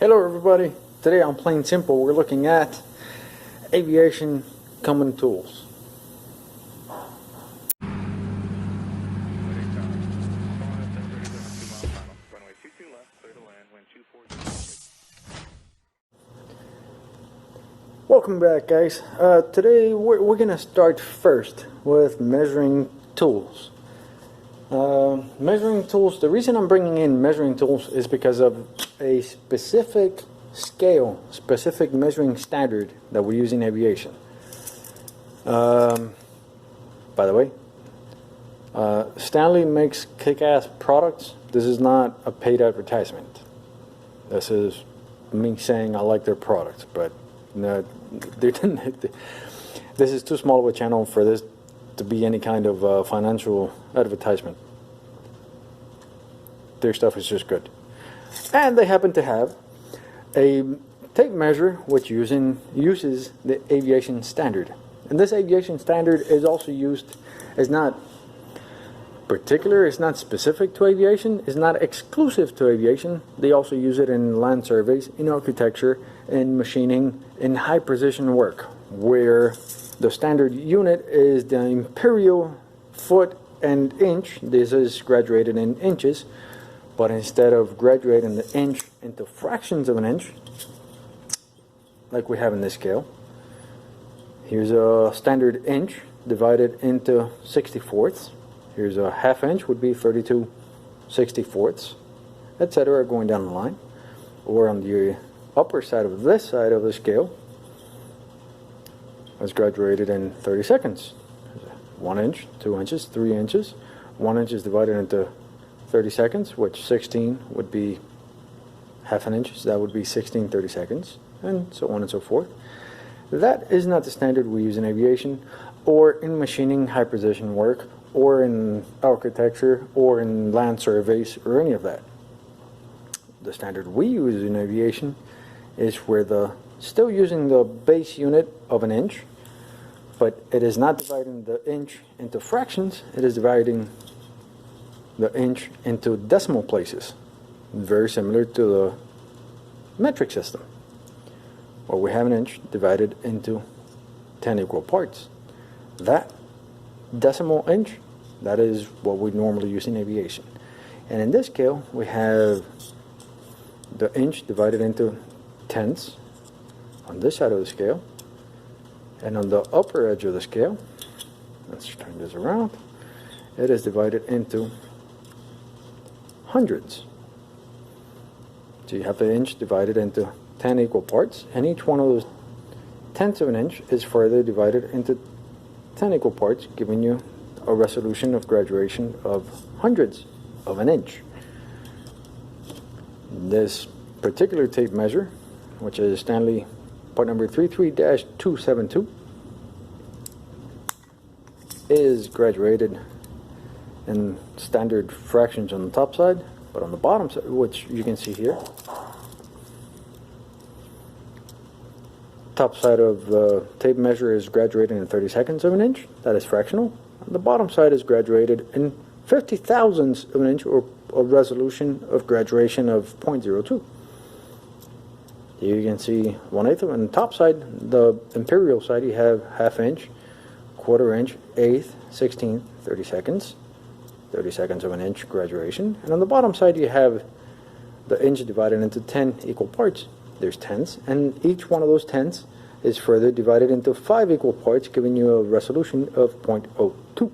Hello everybody, today on Plain Simple we're looking at aviation common tools. Welcome back guys. Today we're going to start first with measuring tools. Measuring tools, the reason I'm bringing in measuring tools is because of a specific scale, specific measuring standard that we use in aviation. By the way, Stanley makes kick-ass products. This is not a paid advertisement. This is me saying I like their products, but no, this is too small of a channel for this to be any kind of financial advertisement. Their stuff is just good. And they happen to have a tape measure which uses the aviation standard. And this aviation standard is also used, is not particular, it's not specific to aviation, it's not exclusive to aviation. They also use it in land surveys, in architecture, in machining, in high precision work, where the standard unit is the imperial foot and inch. This is graduated in inches, but instead of graduating the inch into fractions of an inch, like we have in this scale, here's a standard inch divided into 64ths. Here's a half inch, would be 32 64ths, etc., going down the line. Or on the upper side of this side of the scale, is graduated in 30 seconds. 1 inch, 2 inches, 3 inches. 1 inch is divided into 30 seconds, which 16 would be half an inch, so that would be 16 30 seconds, and so on and so forth. That is not the standard we use in aviation, or in machining, high precision work, or in architecture, or in land surveys, or any of that. The standard we use in aviation is where still using the base unit of an inch, but it is not dividing the inch into fractions, it is dividing the inch into decimal places, very similar to the metric system, where we have an inch divided into 10 equal parts. That decimal inch, that is what we normally use in aviation. And in this scale, we have the inch divided into tenths on this side of the scale, and on the upper edge of the scale, let's turn this around, it is divided into hundreds. So you have the inch divided into 10 equal parts, and each one of those tenths of an inch is further divided into 10 equal parts, giving you a resolution of graduation of hundreds of an inch. This particular tape measure, which is Stanley part number 33-272, is graduated in standard fractions on the top side, but on the bottom side, which you can see here, top side of the tape measure is graduated in 30 seconds of an inch, that is fractional. The bottom side is graduated in 50 thousandths of an inch, or a resolution of graduation of 0.02. Here you can see 1/8 of it. On the top side, the imperial side, you have half inch, quarter inch, eighth, 16th, 30 seconds. 30 seconds of an inch graduation. And on the bottom side, you have the inch divided into 10 equal parts. There's tenths, and each one of those tenths is further divided into 5 equal parts, giving you a resolution of 0.02.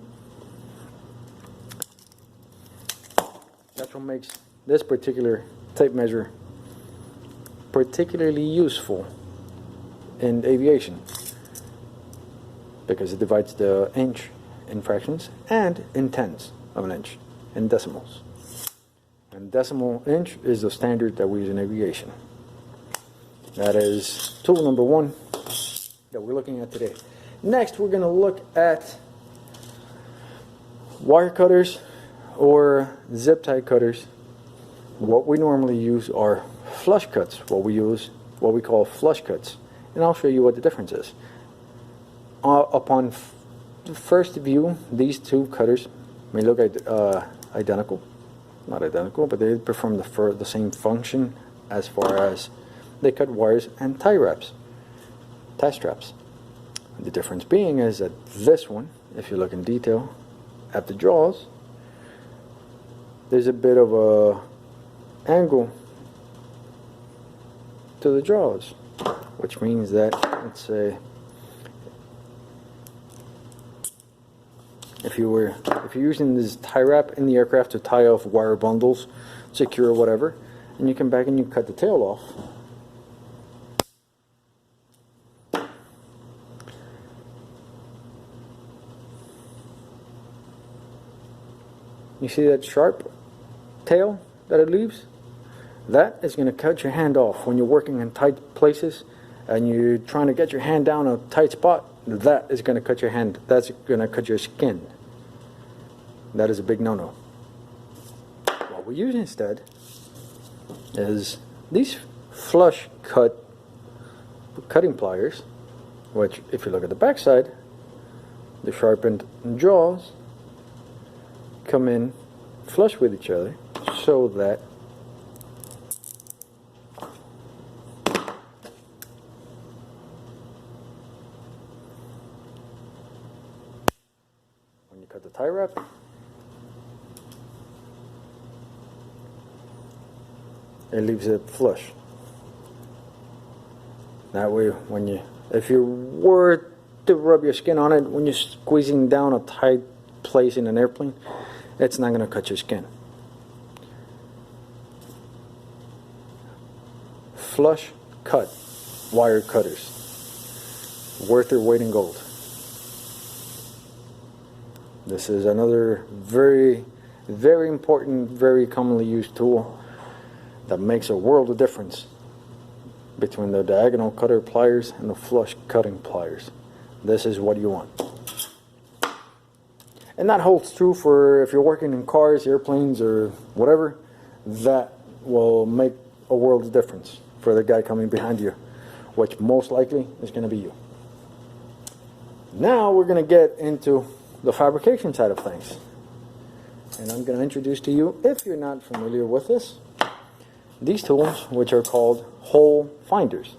That's what makes this particular tape measure particularly useful in aviation, because it divides the inch in fractions and in tenths of an inch, in decimals. And decimal inch is the standard that we use in aviation. That is tool number 1 that we're looking at today. Next, we're going to look at wire cutters or zip tie cutters. What we normally use are flush cuts. What we call flush cuts, and I'll show you what the difference is. Upon first view, these two cutters may look identical, not identical, but they perform the same function as far as they cut wires and tie straps. The difference being is that this one, if you look in detail at the jaws, there's a bit of a angle to the jaws, which means that, let's say, if you're using this tie wrap in the aircraft to tie off wire bundles, secure whatever, and you come back and you cut the tail off, you see that sharp tail that it leaves? That is going to cut your hand off when you're working in tight places and you're trying to get your hand down a tight spot. That is going to cut your hand. That's going to cut your skin. That is a big no-no. What we use instead is these flush cutting pliers, which, if you look at the back side, the sharpened jaws come in flush with each other, so that when you cut the tie wrap, it leaves it flush. That way, if you were to rub your skin on it when you're squeezing down a tight place in an airplane, it's not going to cut your skin. Flush cut wire cutters, worth their weight in gold. This is another very, very important, very commonly used tool that makes a world of difference between the diagonal cutter pliers and the flush cutting pliers. This is what you want. And that holds true for if you're working in cars, airplanes, or whatever. That will make a world of difference for the guy coming behind you, which most likely is going to be you. Now we're going to get into the fabrication side of things. And I'm going to introduce to you, if you're not familiar with this, these tools, which are called hole finders.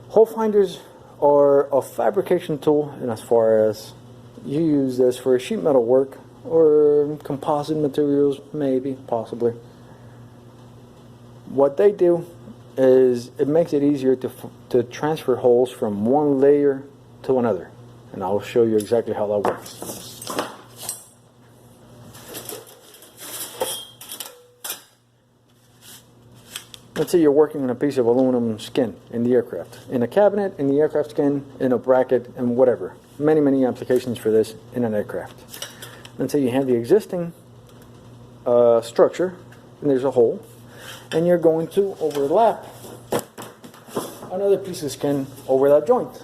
Hole finders are a fabrication tool, and as far as you use this for sheet metal work or composite materials, maybe, possibly. What they do is it makes it easier to transfer holes from one layer to another, and I'll show you exactly how that works. Let's say you're working on a piece of aluminum skin in the aircraft, in a cabinet, in the aircraft skin, in a bracket, and whatever. Many applications for this in an aircraft. Let's say you have the existing structure, and there's a hole, and you're going to overlap another piece of skin over that joint.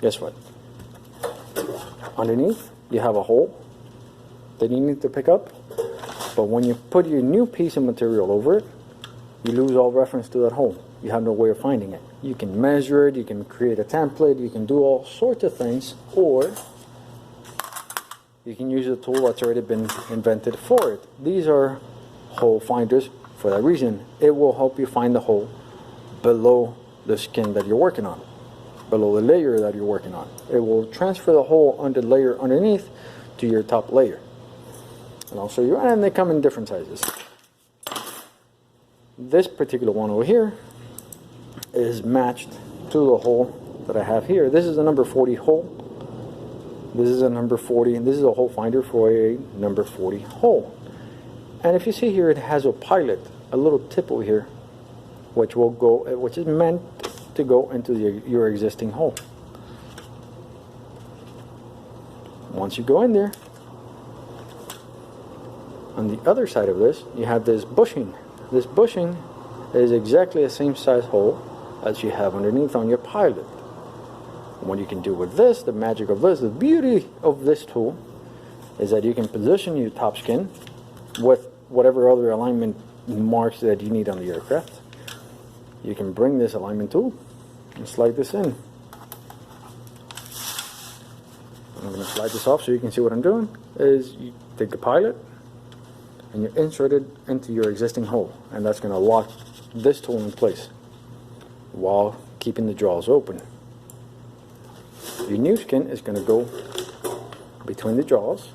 Guess what? Underneath, you have a hole that you need to pick up, but when you put your new piece of material over it, you lose all reference to that hole. You have no way of finding it. You can measure it, you can create a template, you can do all sorts of things, or you can use a tool that's already been invented for it. These are hole finders for that reason. It will help you find the hole below the skin that you're working on, below the layer that you're working on. It will transfer the hole under the layer underneath to your top layer. And I'll show you, and they come in different sizes. This particular one over here is matched to the hole that I have here. This is a number 40 hole. This is a number 40, and this is a hole finder for a number 40 hole. And if you see here, it has a pilot, a little tip over here, which is meant to go into your existing hole. Once you go in there, on the other side of this, you have this bushing. This bushing is exactly the same size hole as you have underneath on your pilot. And what you can do with this, the magic of this, the beauty of this tool, is that you can position your top skin with whatever other alignment marks that you need on the aircraft. You can bring this alignment tool and slide this in. I'm going to slide this off so you can see what I'm doing, is you take the pilot and you insert it into your existing hole, and that's going to lock this tool in place while keeping the jaws open. Your new skin is going to go between the jaws,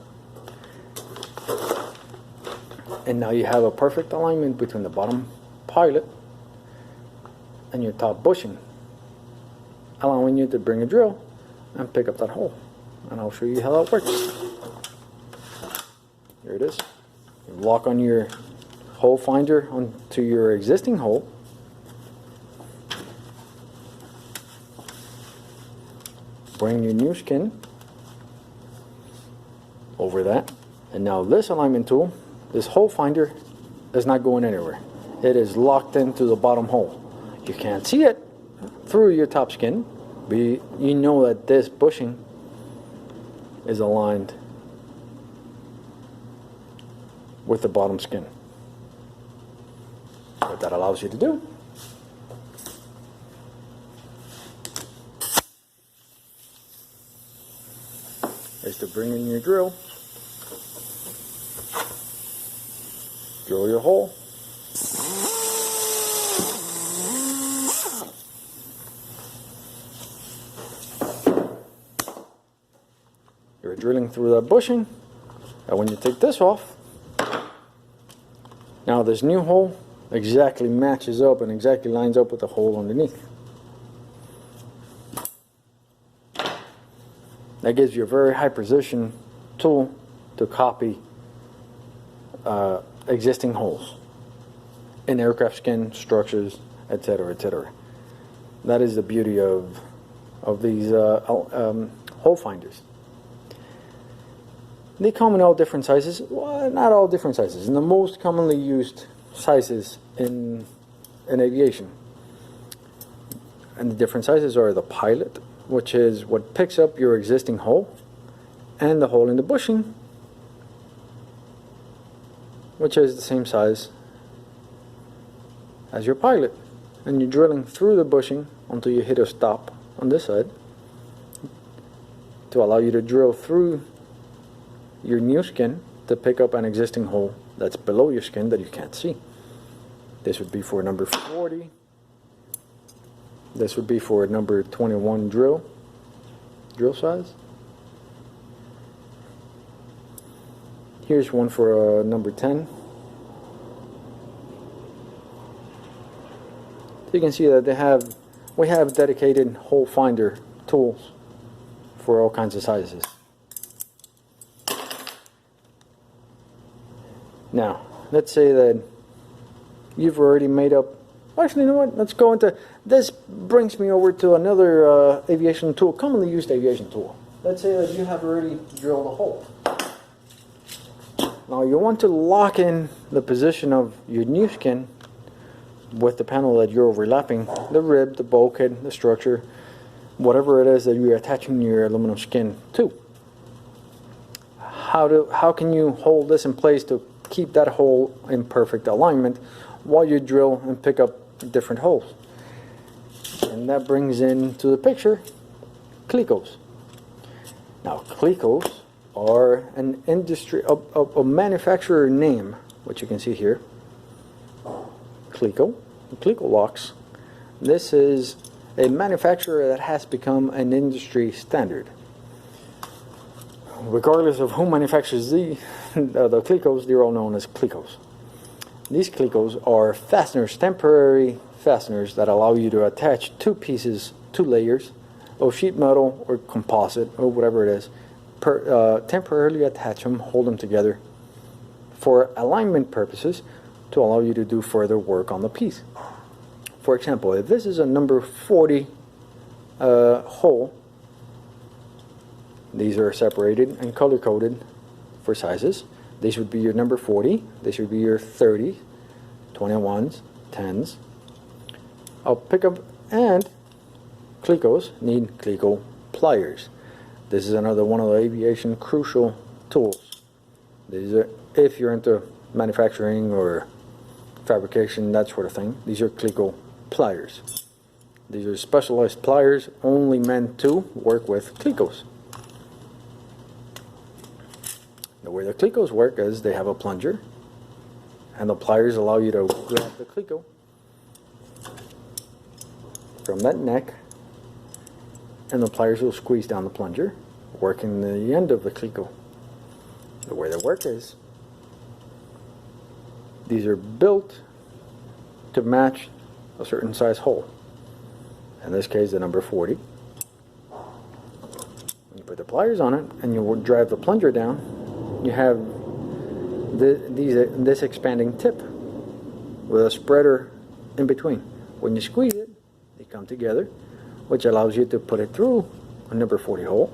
and now you have a perfect alignment between the bottom pilot and your top bushing, allowing you to bring a drill and pick up that hole. And I'll show you how that works. Here it is. You lock on your hole finder onto your existing hole. Bring your new skin over that. And now this alignment tool, this hole finder, is not going anywhere. It is locked into the bottom hole. You can't see it through your top skin, but you know that this bushing is aligned with the bottom skin. What that allows you to do is to bring in your drill, drill your hole, you're drilling through that bushing, and when you take this off, now this new hole exactly matches up and exactly lines up with the hole underneath. That gives you a very high precision tool to copy existing holes in aircraft skin, structures, etc., etc. That is the beauty of these hole finders. They come in all different sizes. Well, not all different sizes. And the most commonly used sizes in aviation. And the different sizes are the pilot, which is what picks up your existing hole, and the hole in the bushing, which is the same size as your pilot. And you're drilling through the bushing until you hit a stop on this side to allow you to drill through your new skin to pick up an existing hole that's below your skin that you can't see. This would be for number 40. This would be for number 21 drill size. Here's one for number 10. So you can see that we have dedicated hole finder tools for all kinds of sizes. Now, let's say that you've already made up. Actually, you know what? Let's go into this. Brings me over to another aviation tool, commonly used aviation tool. Let's say that you have already drilled a hole. Now you want to lock in the position of your new skin with the panel that you're overlapping, the rib, the bulkhead, the structure, whatever it is that you're attaching your aluminum skin to. How can you hold this in place to keep that hole in perfect alignment while you drill and pick up different holes? And that brings into the picture Clecos. Now Clecos are an industry, a manufacturer name, which you can see here. Cleco locks. This is a manufacturer that has become an industry standard. Regardless of who manufactures the Clecos, they're all known as Clecos. These Clecos are fasteners, temporary fasteners that allow you to attach two layers of sheet metal or composite or whatever it is, temporarily attach them, hold them together for alignment purposes to allow you to do further work on the piece. For example, if this is a number 40 hole, these are separated and color coded for sizes. These would be your number 40, this would be your 30, 21s, 10s. I'll pick up, and Clecos need Cleco pliers. This is another one of the aviation crucial tools. These are, if you're into manufacturing or fabrication, that sort of thing, these are Cleco pliers. These are specialized pliers only meant to work with Clecos. way the Clecos work is they have a plunger, and the pliers allow you to grab the Cleco from that neck, and the pliers will squeeze down the plunger, working the end of the Cleco. The way they work is these are built to match a certain size hole. In this case, the number 40. You put the pliers on it and you will drive the plunger down. You have this expanding tip with a spreader in between. When you squeeze it, they come together, which allows you to put it through a number 40 hole.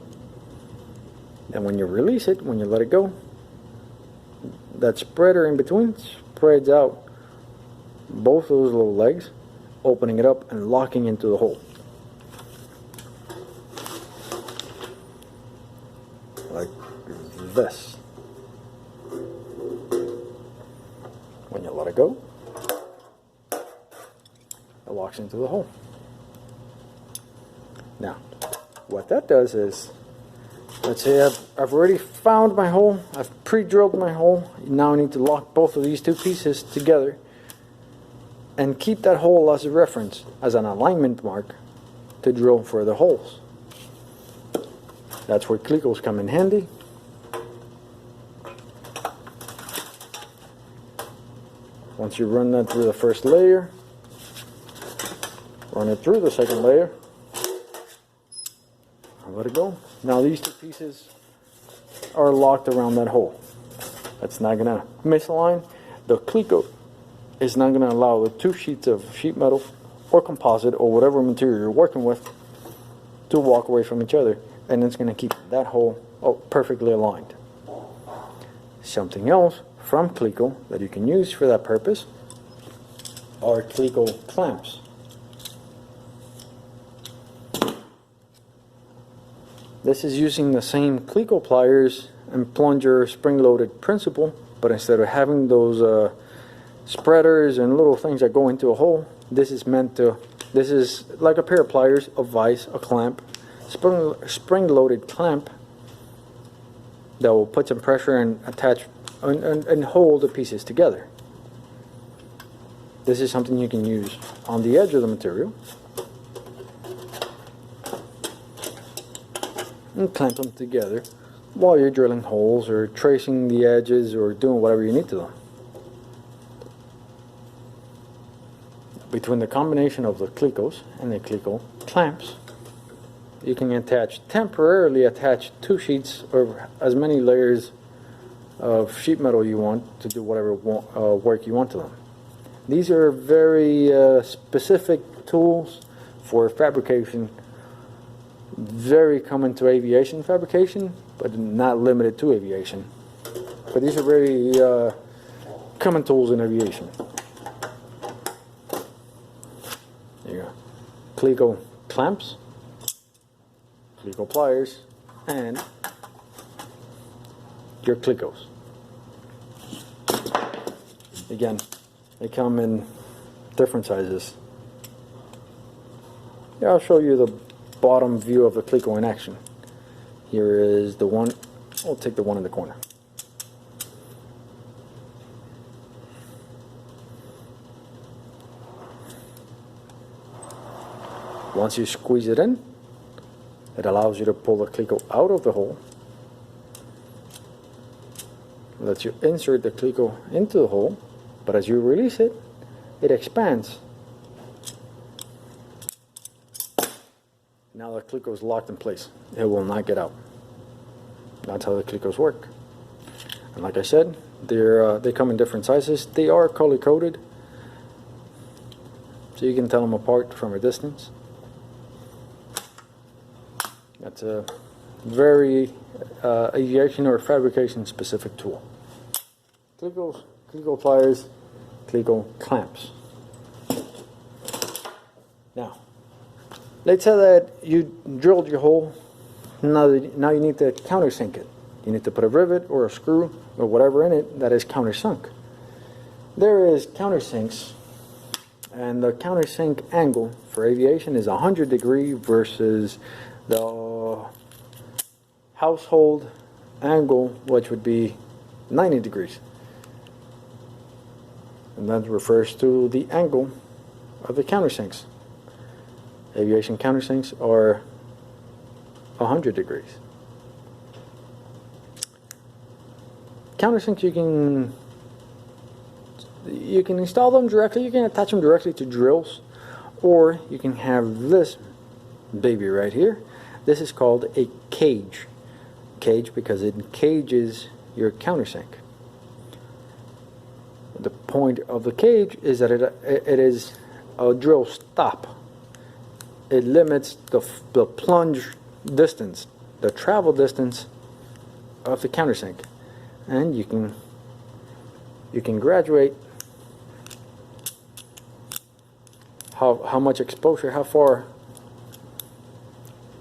And when you release it, when you let it go, that spreader in between spreads out both those little legs, opening it up and locking into the hole. Like this. When you let it go, it locks into the hole. Now, what that does is, let's say I've already found my hole, I've pre-drilled my hole. Now I need to lock both of these two pieces together and keep that hole as a reference, as an alignment mark to drill for the holes. That's where Clecos come in handy. Once you run that through the first layer, run it through the second layer, and let it go. Now these two pieces are locked around that hole. That's not going to misalign. The Cleco is not going to allow the two sheets of sheet metal or composite or whatever material you're working with to walk away from each other, and it's going to keep that hole perfectly aligned. Something else from Cleco that you can use for that purpose are Cleco clamps. This is using the same Cleco pliers and plunger spring-loaded principle, but instead of having those spreaders and little things that go into a hole, this is like a pair of pliers, a vise, a clamp, spring-loaded clamp that will put some pressure and attach and hold the pieces together. This is something you can use on the edge of the material and clamp them together while you're drilling holes or tracing the edges or doing whatever you need to them. Between the combination of the Clecos and the Cleco clamps, you can temporarily attach two sheets or as many layers of sheet metal you want to do whatever work you want to them. These are very specific tools for fabrication, very common to aviation fabrication, but not limited to aviation. But these are very common tools in aviation. There you go. Cleco clamps, Cleco pliers, and your Clecos. Again, they come in different sizes. Here I'll show you the bottom view of the Cleco in action. Here is the one. I'll take the one in the corner. Once you squeeze it in, it allows you to pull the Cleco out of the hole. It lets you insert the Cleco into the hole, but as you release it, it expands. Now the Cleco is locked in place. It will not get out. That's how the Clecos work. And like I said, they come in different sizes. They are color coded, so you can tell them apart from a distance. That's a very aviation or fabrication specific tool. Clecos, Cleco pliers, Cleco clamps. Now, let's say that you drilled your hole. Now you need to countersink it. You need to put a rivet or a screw or whatever in it that is countersunk. There is countersinks, and the countersink angle for aviation is 100 degree versus the household angle, which would be 90 degrees. And that refers to the angle of the countersinks. Aviation countersinks are 100 degrees. Countersinks, you can install them directly, you can attach them directly to drills, or you can have this baby right here. This is called a cage. Cage because it cages your countersink. The point of the cage is that it is a drill stop. It limits the plunge distance, the travel distance of the countersink, and you can graduate how much exposure, how far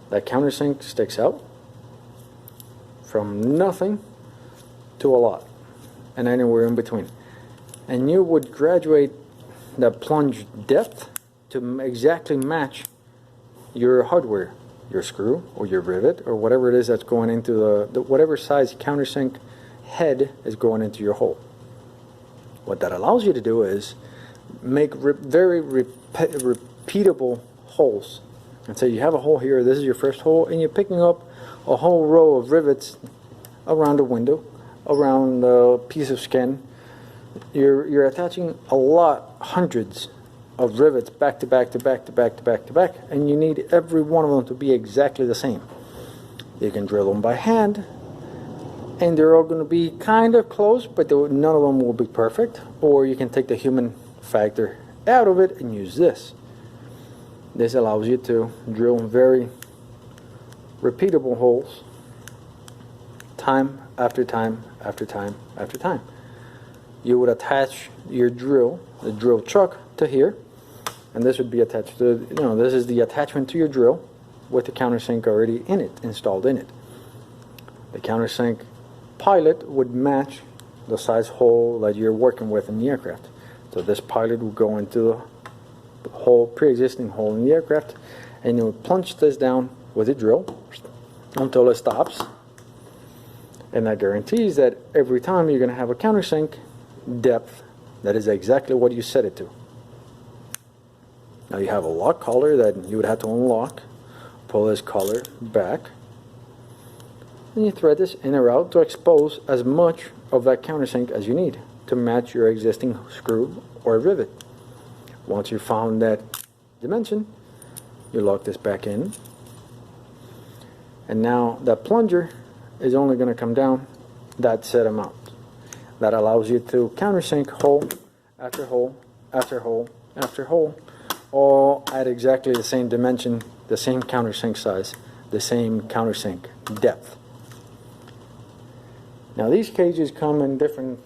that countersink sticks out, from nothing to a lot, and anywhere in between. And you would graduate the plunge depth to exactly match your hardware, your screw or your rivet or whatever it is that's going into the whatever size countersink head is going into your hole. What that allows you to do is make very repeatable holes. And so you have a hole here, this is your first hole, and you're picking up a whole row of rivets around a window, around a piece of skin. You're attaching hundreds of rivets back to back to back to back to back to back, and you need every one of them to be exactly the same. You can drill them by hand, and they're all going to be kind of close, but none of them will be perfect. Or you can take the human factor out of it and use this. This allows you to drill very repeatable holes time after time after time after time. You would attach your drill, the drill chuck, to here, and this would be attached to, this is the attachment to your drill with the countersink already in it, installed in it. The countersink pilot would match the size hole that you're working with in the aircraft. So this pilot would go into the hole, pre-existing hole in the aircraft, and you would plunge this down with a drill until it stops. And that guarantees that every time you're going to have a countersink depth that is exactly what you set it to. Now you have a lock collar that you would have to unlock, pull this collar back, and you thread this in or out to expose as much of that countersink as you need to match your existing screw or rivet. Once you found that dimension, you lock this back in, and now that plunger is only going to come down that set amount. That allows you to countersink hole after hole after hole after hole, all at exactly the same dimension, the same countersink size, the same countersink depth. Now these cages come in different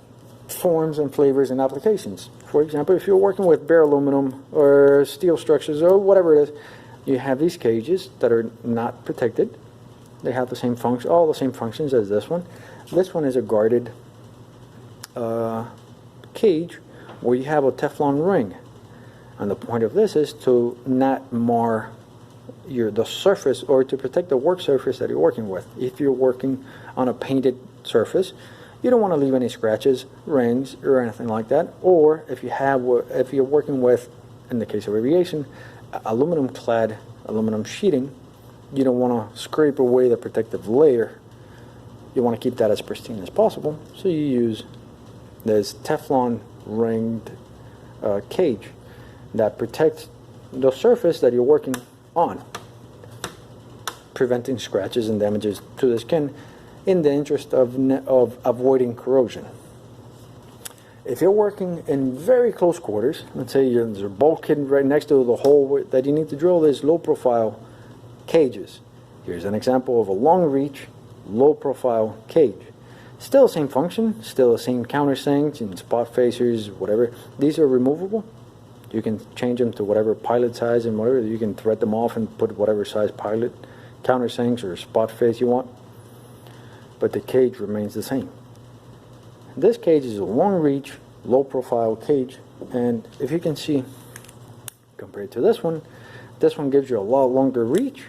forms and flavors and applications. For example, if you're working with bare aluminum or steel structures or whatever it is, you have these cages that are not protected. They have the same function, all the same functions as this one. This one is a guarded cage where you have a Teflon ring, and the point of this is to not mar the surface, or to protect the work surface that you're working with. If you're working on a painted surface, you don't want to leave any scratches, rings, or anything like that. Or if you're working with, in the case of aviation, aluminum sheeting, you don't want to scrape away the protective layer. You want to keep that as pristine as possible, so you use this Teflon ringed cage that protects the surface that you're working on, preventing scratches and damages to the skin in the interest of avoiding corrosion. If you're working in very close quarters, let's say there's a bulkhead right next to the hole that you need to drill, there's low profile cages. Here's an example of a long reach, low profile cage. Still the same function, still the same countersinks and spot facers, whatever. These are removable. You can change them to whatever pilot size and whatever. You can thread them off and put whatever size pilot countersinks or spot face you want. But the cage remains the same. This cage is a long reach, low profile cage, and if you can see, compared to this one gives you a lot longer reach,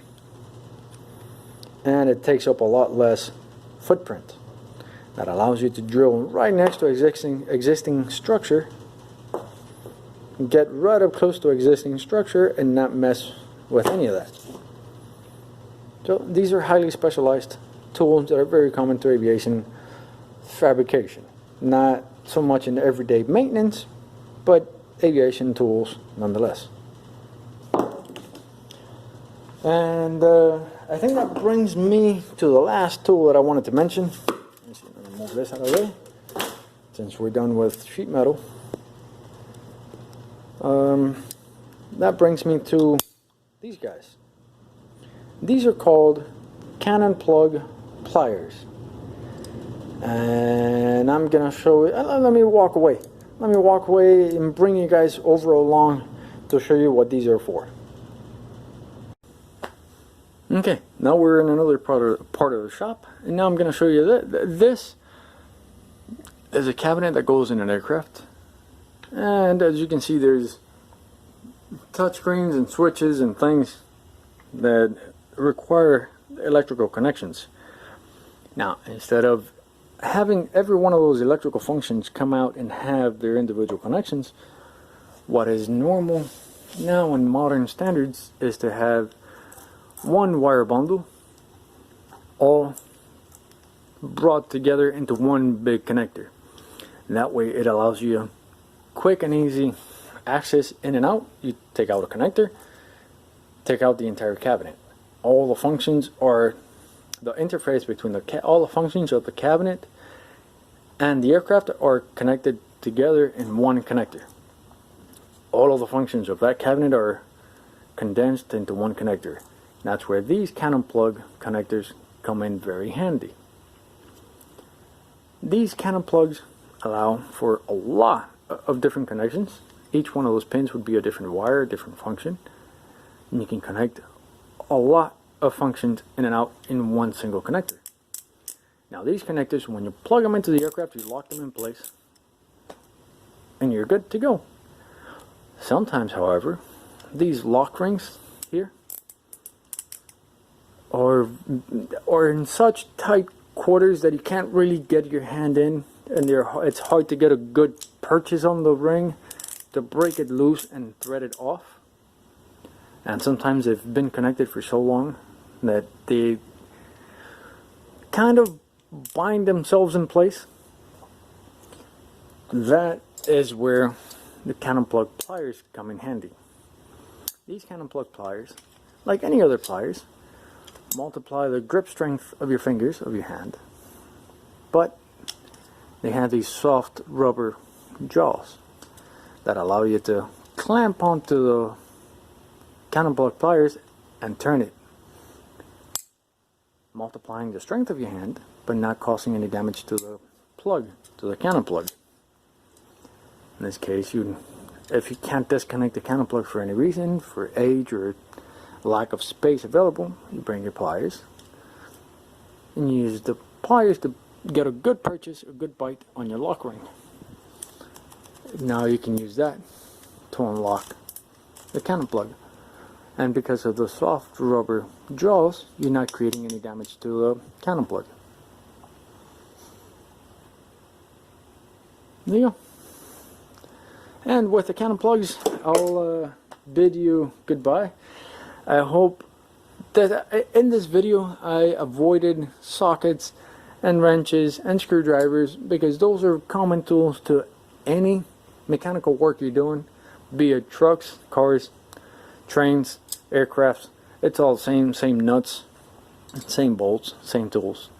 and it takes up a lot less footprint. that allows you to drill right next to existing structure, get right up close to existing structure and not mess with any of that. So these are highly specialized tools that are very common to aviation fabrication. Not so much in everyday maintenance, but aviation tools nonetheless. And I think that brings me to the last tool that I wanted to mention. Let's see, let me move this out of the way, since we're done with sheet metal. That brings me to these guys. These are called cannon plug pliers. And I'm gonna show it. Let me walk away. Let me walk away and bring you guys over along to show you what these are for. Okay, now we're in another part of the shop, and now I'm going to show you that this is a cabinet that goes in an aircraft, and as you can see, there's touchscreens and switches and things that require electrical connections. Now, instead of having every one of those electrical functions come out and have their individual connections, what is normal now in modern standards is to have one wire bundle all brought together into one big connector. And that way it allows you quick and easy access in and out. You take out a connector, take out the entire cabinet. All the functions are the interface between all the functions of the cabinet and the aircraft are connected together in one connector. All of the functions of that cabinet are condensed into one connector. That's where these cannon plug connectors come in very handy. These cannon plugs allow for a lot of different connections. Each one of those pins would be a different wire, a different function. And you can connect a lot of functions in and out in one single connector. Now these connectors, when you plug them into the aircraft, you lock them in place and you're good to go. Sometimes, however, these lock rings here are in such tight quarters that you can't really get your hand in, and it's hard to get a good purchase on the ring to break it loose and thread it off. And sometimes they've been connected for so long that they kind of bind themselves in place. That is where the cannon plug pliers come in handy. These cannon plug pliers, like any other pliers, multiply the grip strength of your fingers, of your hand, but they have these soft rubber jaws that allow you to clamp onto the cannon plug pliers and turn it, multiplying the strength of your hand but not causing any damage to the plug, to the cannon plug. In this case, if you can't disconnect the cannon plug for any reason, for age or lack of space available, you bring your pliers and you use the pliers to get a good purchase, a good bite on your lock ring. Now you can use that to unlock the cannon plug, and because of the soft rubber jaws, you're not creating any damage to the cannon plug. There you go. And with the cannon plugs, I'll bid you goodbye. I hope that in this video I avoided sockets and wrenches and screwdrivers, because those are common tools to any mechanical work you're doing, be it trucks, cars, trains, aircrafts. It's all the same nuts, same bolts, same tools.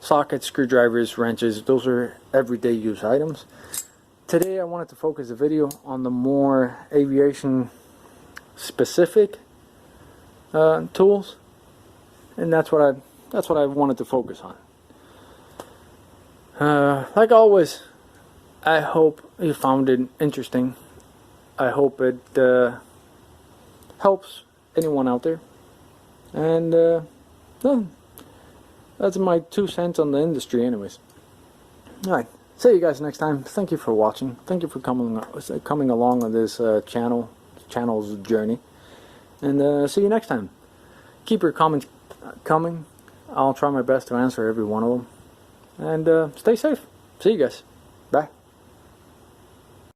Sockets, screwdrivers, wrenches, those are everyday use items. Today I wanted to focus the video on the more aviation specific tools, and that's what I wanted to focus on. Like always, I hope you found it interesting. I hope it helps anyone out there, and that's my 2 cents on the industry anyways. Alright, see you guys next time. Thank you for watching. Thank you for coming along on this channel's journey, and see you next time. Keep your comments coming. I'll try my best to answer every one of them, and stay safe. See you guys.